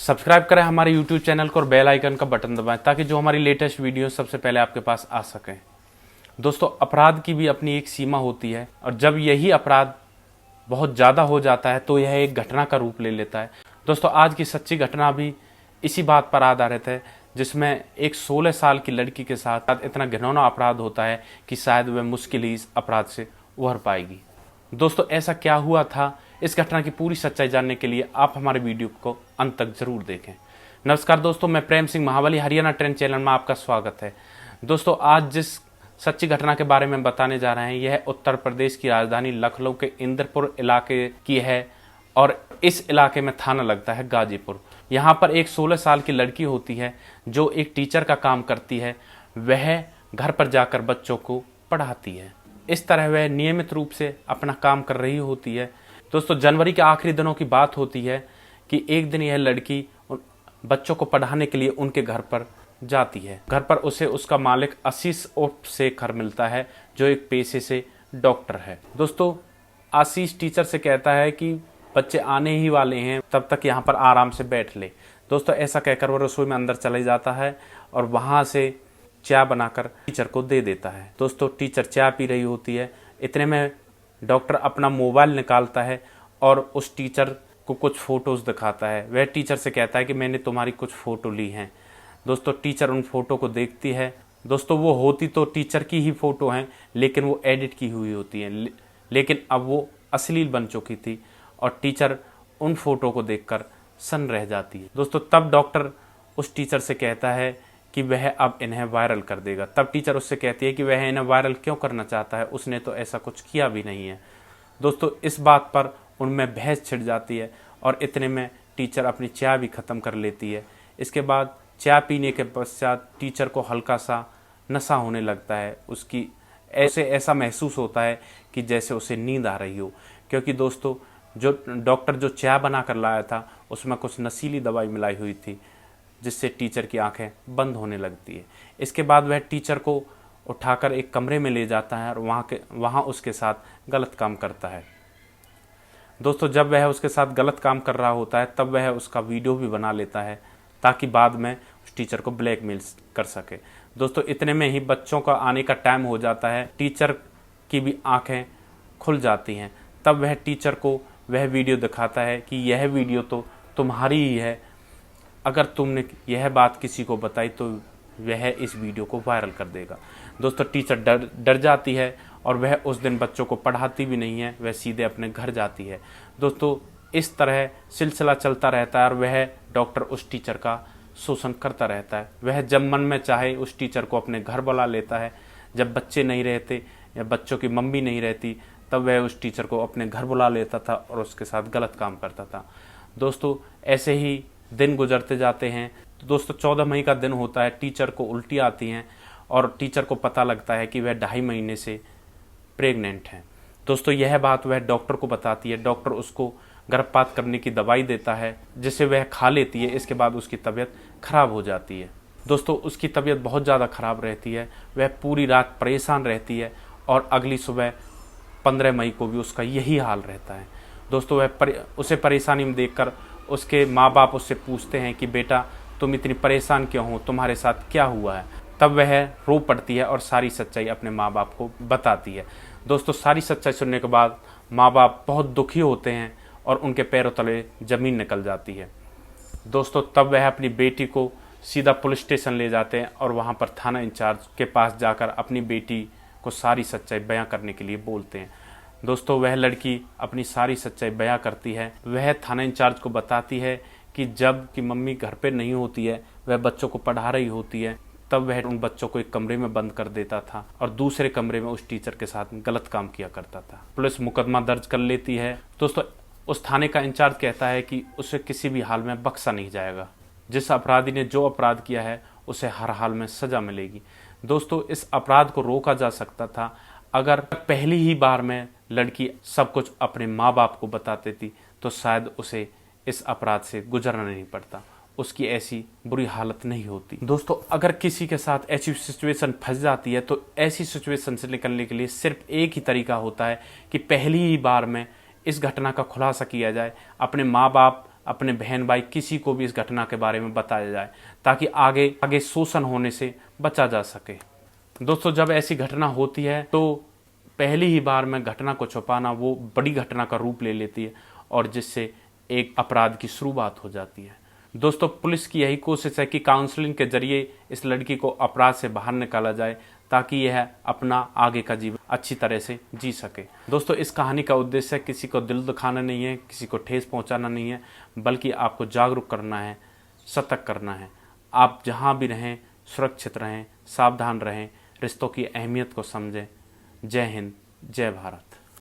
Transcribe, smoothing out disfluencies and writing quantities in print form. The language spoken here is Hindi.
सब्सक्राइब करें हमारे YouTube चैनल को और बेल आइकन का बटन दबाएं ताकि जो हमारी लेटेस्ट वीडियो सबसे पहले आपके पास आ सकें। दोस्तों, अपराध की भी अपनी एक सीमा होती है और जब यही अपराध बहुत ज़्यादा हो जाता है तो यह एक घटना का रूप ले लेता है। दोस्तों, आज की सच्ची घटना भी इसी बात पर आधारित है, जिसमें एक 16 साल की लड़की के साथ इतना घिनौना अपराध होता है कि शायद वह मुश्किल ही इस अपराध से उभर पाएगी। दोस्तों, ऐसा क्या हुआ था, इस घटना की पूरी सच्चाई जानने के लिए आप हमारे वीडियो को अंत तक जरूर देखें। नमस्कार दोस्तों, मैं प्रेम सिंह महाबली, हरियाणा ट्रेंड चैनल में आपका स्वागत है। दोस्तों, आज जिस सच्ची घटना के बारे में बताने जा रहे हैं यह उत्तर प्रदेश की राजधानी लखनऊ के इंदरपुर इलाके की है और इस इलाके में थाना लगता है गाजीपुर। यहाँ पर एक 16 साल की लड़की होती है जो एक टीचर का काम करती है। वह घर पर जाकर बच्चों को पढ़ाती है। इस तरह वह नियमित रूप से अपना काम कर रही होती है। दोस्तों, जनवरी के आखिरी दिनों की बात होती है कि एक दिन यह लड़की बच्चों को पढ़ाने के लिए उनके घर पर जाती है। घर पर उसे उसका मालिक आशीष उर्फ शेखर मिलता है, जो एक पेशे से डॉक्टर है। दोस्तों, आशीष टीचर से कहता है कि बच्चे आने ही वाले हैं, तब तक यहाँ पर आराम से बैठ ले। दोस्तों, ऐसा कहकर वो रसोई में अंदर चले जाता है और वहाँ से चाय बनाकर टीचर को दे देता है। दोस्तों, टीचर चाय पी रही होती है। इतने में डॉक्टर अपना मोबाइल निकालता है और उस टीचर को कुछ फोटोज दिखाता है। वह टीचर से कहता है कि मैंने तुम्हारी कुछ फोटो ली हैं। दोस्तों, टीचर उन फोटो को देखती है। दोस्तों, वो होती तो टीचर की ही फोटो हैं, लेकिन वो एडिट की हुई होती हैं, लेकिन अब वो अश्लील बन चुकी थी और टीचर उन फोटो को देखकर सन्न रह जाती है। दोस्तों, तब डॉक्टर उस टीचर से कहता है कि वह अब इन्हें वायरल कर देगा। तब टीचर उससे कहती है कि वह इन्हें वायरल क्यों करना चाहता है, उसने तो ऐसा कुछ किया भी नहीं है। दोस्तों, इस बात पर उनमें बहस छिड़ जाती है और इतने में टीचर अपनी चाय भी ख़त्म कर लेती है। इसके बाद चाय पीने के पश्चात टीचर को हल्का सा नशा होने लगता है। उसकी ऐसा महसूस होता है कि जैसे उसे नींद आ रही हो, क्योंकि दोस्तों जो डॉक्टर जो चाय बना कर लाया था उसमें कुछ नशीली दवाई मिलाई हुई थी, जिससे टीचर की आंखें बंद होने लगती है। इसके बाद वह टीचर को उठाकर एक कमरे में ले जाता है और वहाँ उसके साथ गलत काम करता है। दोस्तों, जब वह उसके साथ गलत काम कर रहा होता है तब वह उसका वीडियो भी बना लेता है ताकि बाद में उस टीचर को ब्लैकमेल कर सके। दोस्तों, इतने में ही बच्चों का आने का टाइम हो जाता है। टीचर की भी आंखें खुल जाती हैं। तब वह टीचर को वह वीडियो दिखाता है कि यह वीडियो तो तुम्हारी ही है, अगर तुमने यह बात किसी को बताई तो वह इस वीडियो को वायरल कर देगा। दोस्तों, टीचर डर जाती है और वह उस दिन बच्चों को पढ़ाती भी नहीं है, वह सीधे अपने घर जाती है। दोस्तों, इस तरह सिलसिला चलता रहता है और वह डॉक्टर उस टीचर का शोषण करता रहता है। वह जब मन में चाहे उस टीचर को अपने घर बुला लेता है। जब बच्चे नहीं रहते या बच्चों की मम्मी नहीं रहती तब वह उस टीचर को अपने घर बुला लेता था और उसके साथ गलत काम करता था। दोस्तों, ऐसे ही दिन गुजरते जाते हैं। तो दोस्तों, 14 मई का दिन होता है। टीचर को उल्टी आती हैं और टीचर को पता लगता है कि वह 2.5 महीने से प्रेग्नेंट हैं। दोस्तों, यह बात वह डॉक्टर को बताती है। डॉक्टर उसको गर्भपात करने की दवाई देता है, जिसे वह खा लेती है। इसके बाद उसकी तबीयत खराब हो जाती है। दोस्तों, उसकी तबीयत बहुत ज़्यादा खराब रहती है। वह पूरी रात परेशान रहती है और अगली सुबह 15 मई को भी उसका यही हाल रहता है। दोस्तों, उसे परेशानी में देखकर उसके माँ बाप उससे पूछते हैं कि बेटा तुम इतनी परेशान क्यों हो, तुम्हारे साथ क्या हुआ है। तब वह रो पड़ती है और सारी सच्चाई अपने माँ बाप को बताती है। दोस्तों, सारी सच्चाई सुनने के बाद माँ बाप बहुत दुखी होते हैं और उनके पैरों तले ज़मीन निकल जाती है। दोस्तों, तब वह अपनी बेटी को सीधा पुलिस स्टेशन ले जाते हैं और वहाँ पर थाना इंचार्ज के पास जाकर अपनी बेटी को सारी सच्चाई बयां करने के लिए बोलते हैं। दोस्तों, वह लड़की अपनी सारी सच्चाई बयां करती है। वह थाना इंचार्ज को बताती है कि जब कि मम्मी घर पे नहीं होती है, वह बच्चों को पढ़ा रही होती है, तब वह उन बच्चों को एक कमरे में बंद कर देता था और दूसरे कमरे में उस टीचर के साथ गलत काम किया करता था। पुलिस मुकदमा दर्ज कर लेती है। दोस्तों, उस थाने का इंचार्ज कहता है कि उसे किसी भी हाल में बख्शा नहीं जाएगा। जिस अपराधी ने जो अपराध किया है उसे हर हाल में सजा मिलेगी। दोस्तों, इस अपराध को रोका जा सकता था अगर पहली ही बार में लड़की सब कुछ अपने माँ बाप को बता देती तो शायद उसे इस अपराध से गुजरना नहीं पड़ता, उसकी ऐसी बुरी हालत नहीं होती। दोस्तों, अगर किसी के साथ ऐसी सिचुएशन फंस जाती है तो ऐसी सिचुएशन से निकलने के लिए सिर्फ एक ही तरीका होता है कि पहली ही बार में इस घटना का खुलासा किया जाए, अपने माँ बाप अपने बहन भाई किसी को भी इस घटना के बारे में बताया जाए, ताकि आगे आगे शोषण होने से बचा जा सके। दोस्तों, जब ऐसी घटना होती है तो पहली ही बार में घटना को छुपाना वो बड़ी घटना का रूप ले लेती है, और जिससे एक अपराध की शुरुआत हो जाती है। दोस्तों, पुलिस की यही कोशिश है कि काउंसलिंग के जरिए इस लड़की को अपराध से बाहर निकाला जाए, ताकि यह अपना आगे का जीवन अच्छी तरह से जी सके। दोस्तों, इस कहानी का उद्देश्य किसी को दिल दुखाना नहीं है, किसी को ठेस पहुंचाना नहीं है, बल्कि आपको जागरूक करना है, सतर्क करना है। आप जहां भी रहें सुरक्षित रहें, सावधान रहें, रिश्तों की अहमियत को समझें। जय हिंद, जय भारत।